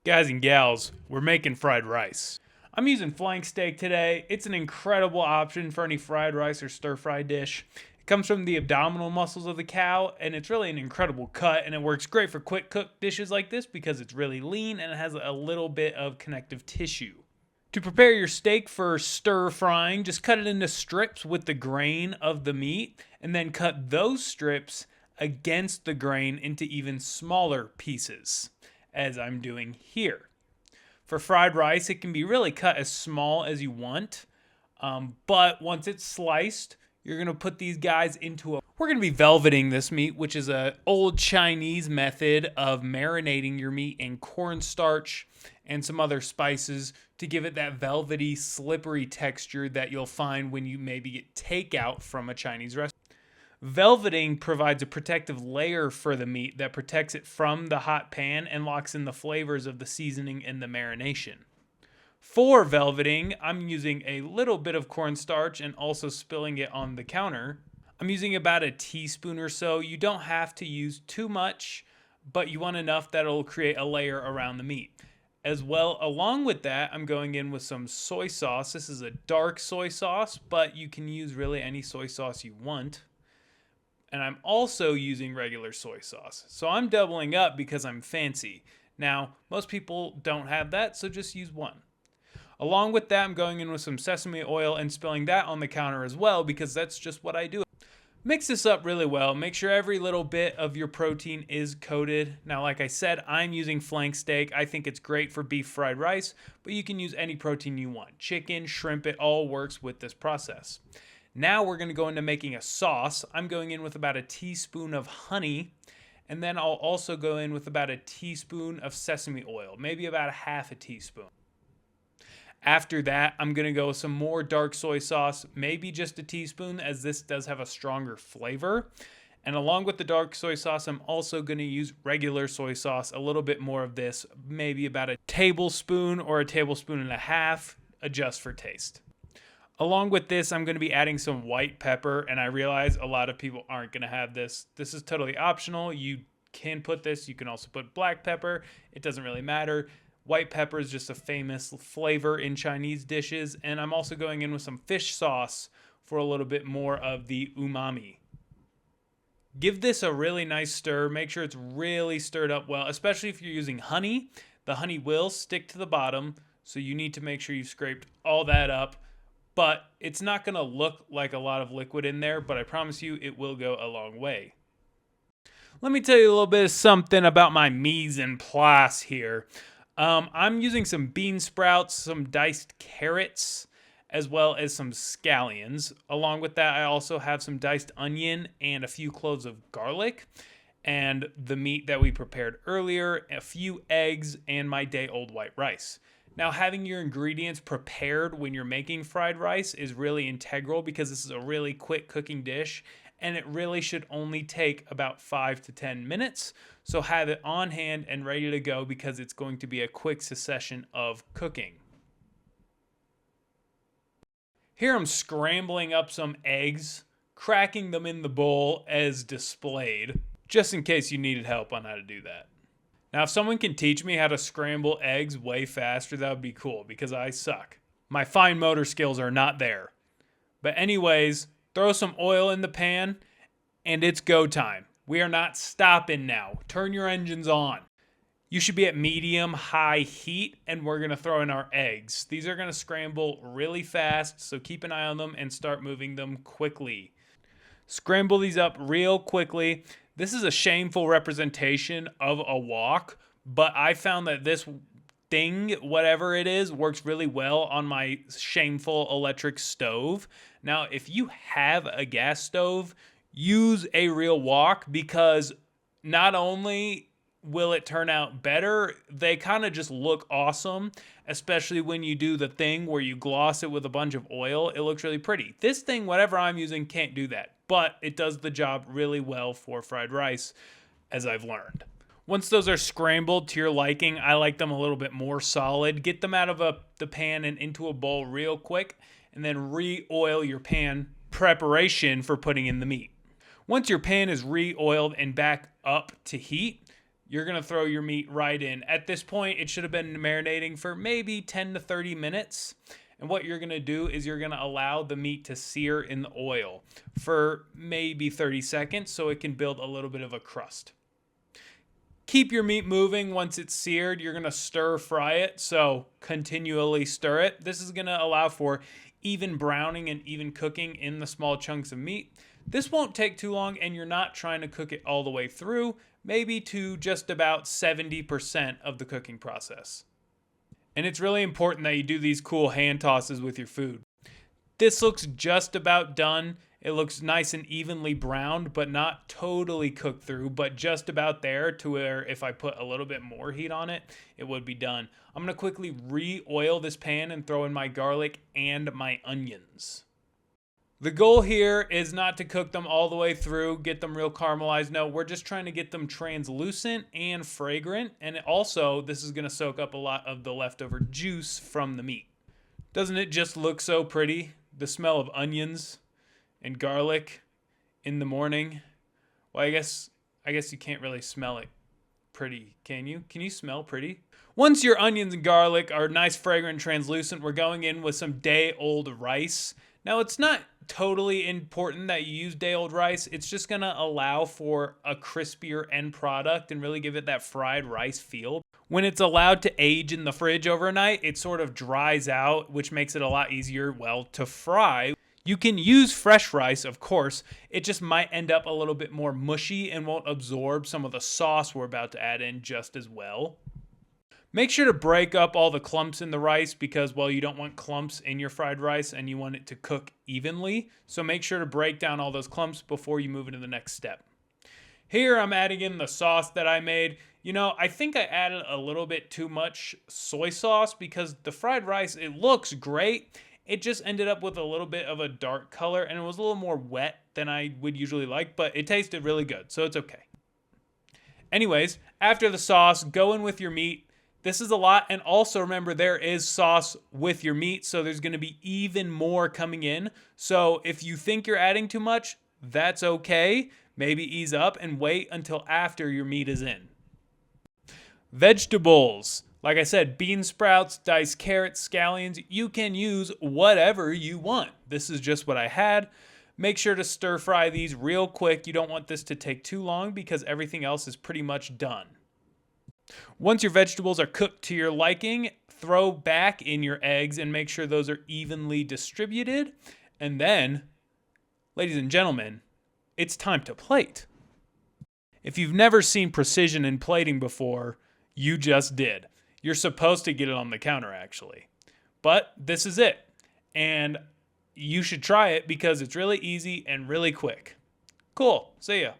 Guys and gals, we're making fried rice. I'm using flank steak today. It's an incredible option for any fried rice or stir fry dish. It comes from the abdominal muscles of the cow, and it's really an incredible cut, and it works great for quick cook dishes like this because it's really lean and it has a little bit of connective tissue. To prepare your steak for stir frying, just cut it into strips with the grain of the meat, and then cut those strips against the grain into even smaller pieces, as I'm doing here. For fried rice, it can be really cut as small as you want, but once it's sliced, you're going to put these guys into a... We're going to be velveting this meat, which is an old Chinese method of marinating your meat in cornstarch and some other spices to give it that velvety, slippery texture that you'll find when you maybe get takeout from a Chinese restaurant. Velveting provides a protective layer for the meat that protects it from the hot pan and locks in the flavors of the seasoning and the marination. For velveting, I'm using a little bit of cornstarch and also spilling it on the counter. I'm using about a teaspoon or so. You don't have to use too much, but you want enough that it'll create a layer around the meat. As well, along with that, I'm going in with some soy sauce. This is a dark soy sauce, but you can use really any soy sauce you want. And I'm also using regular soy sauce. So I'm doubling up because I'm fancy. Now, most people don't have that, so just use one. Along with that, I'm going in with some sesame oil and spilling that on the counter as well because that's just what I do. Mix this up really well. Make sure every little bit of your protein is coated. Now, like I said, I'm using flank steak. I think it's great for beef fried rice, but you can use any protein you want. Chicken, shrimp, it all works with this process. Now we're going to go into making a sauce. I'm going in with about a teaspoon of honey, and then I'll also go in with about a teaspoon of sesame oil, maybe about a half a teaspoon. After that, I'm going to go with some more dark soy sauce, maybe just a teaspoon, as this does have a stronger flavor. And along with the dark soy sauce, I'm also going to use regular soy sauce, a little bit more of this, maybe about a tablespoon or a tablespoon and a half, adjust for taste. Along with this, I'm going to be adding some white pepper, and I realize a lot of people aren't going to have this. This is totally optional. You can put this. You can also put black pepper. It doesn't really matter. White pepper is just a famous flavor in Chinese dishes, and I'm also going in with some fish sauce for a little bit more of the umami. Give this a really nice stir. Make sure it's really stirred up well, especially if you're using honey. The honey will stick to the bottom, so you need to make sure you've scraped all that up. But it's not going to look like a lot of liquid in there, but I promise you it will go a long way. Let me tell you a little bit of something about my mise en place here. I'm using some bean sprouts, some diced carrots, as well as some scallions. Along with that, I also have some diced onion and a few cloves of garlic, and the meat that we prepared earlier, a few eggs, and my day-old white rice. Now, having your ingredients prepared when you're making fried rice is really integral because this is a really quick cooking dish and it really should only take about 5 to 10 minutes. So have it on hand and ready to go because it's going to be a quick succession of cooking. Here I'm scrambling up some eggs, cracking them in the bowl as displayed, just in case you needed help on how to do that. Now, if someone can teach me how to scramble eggs way faster, that would be cool because I suck. My fine motor skills are not there. But anyways, throw some oil in the pan and it's go time. We are not stopping now. Turn your engines on. You should be at medium-high heat and we're going to throw in our eggs. These are going to scramble really fast, so keep an eye on them and start moving them quickly. Scramble these up real quickly. This is a shameful representation of a wok, but I found that this thing, whatever it is, works really well on my shameful electric stove. Now, if you have a gas stove, use a real wok because not only will it turn out better, they kind of just look awesome, especially when you do the thing where you gloss it with a bunch of oil. It looks really pretty. This thing, whatever I'm using, can't do that, but it does the job really well for fried rice, as I've learned. Once those are scrambled to your liking, I like them a little bit more solid. Get them out of the pan and into a bowl real quick, and then re-oil your pan preparation for putting in the meat. Once your pan is re-oiled and back up to heat, you're going to throw your meat right in. At this point, it should have been marinating for maybe 10 to 30 minutes. And what you're going to do is you're going to allow the meat to sear in the oil for maybe 30 seconds so it can build a little bit of a crust. Keep your meat moving. Once it's seared, you're going to stir fry it, so continually stir it. This is going to allow for even browning and even cooking in the small chunks of meat. This won't take too long, and you're not trying to cook it all the way through, maybe to just about 70% of the cooking process. And it's really important that you do these cool hand tosses with your food. This looks just about done. It looks nice and evenly browned, but not totally cooked through, but just about there to where if I put a little bit more heat on it, it would be done. I'm going to quickly re-oil this pan and throw in my garlic and my onions. The goal here is not to cook them all the way through, get them real caramelized. No, we're just trying to get them translucent and fragrant. And also, this is going to soak up a lot of the leftover juice from the meat. Doesn't it just look so pretty? The smell of onions and garlic in the morning. Well, I guess you can't really smell it pretty, can you? Can you smell pretty? Once your onions and garlic are nice, fragrant, and translucent, we're going in with some day-old rice. Now, it's not totally important that you use day-old rice. It's just going to allow for a crispier end product and really give it that fried rice feel. When it's allowed to age in the fridge overnight, it sort of dries out, which makes it a lot easier, well, to fry. You can use fresh rice, of course. It just might end up a little bit more mushy and won't absorb some of the sauce we're about to add in just as well. Make sure to break up all the clumps in the rice because, well, you don't want clumps in your fried rice and you want it to cook evenly. So make sure to break down all those clumps before you move into the next step. Here I'm adding in the sauce that I made. You know, I think I added a little bit too much soy sauce because the fried rice, it looks great. It just ended up with a little bit of a dark color and it was a little more wet than I would usually like, but it tasted really good, so it's okay. Anyways, after the sauce, go in with your meat. This is a lot, and also remember there is sauce with your meat, so there's going to be even more coming in. So if you think you're adding too much, that's okay. Maybe ease up and wait until after your meat is in. Vegetables. Like I said, bean sprouts, diced carrots, scallions, you can use whatever you want. This is just what I had. Make sure to stir fry these real quick. You don't want this to take too long because everything else is pretty much done. Once your vegetables are cooked to your liking, throw back in your eggs and make sure those are evenly distributed. And then, ladies and gentlemen, it's time to plate. If you've never seen precision in plating before, you just did. You're supposed to get it on the counter, actually. But this is it. And you should try it because it's really easy and really quick. Cool. See ya.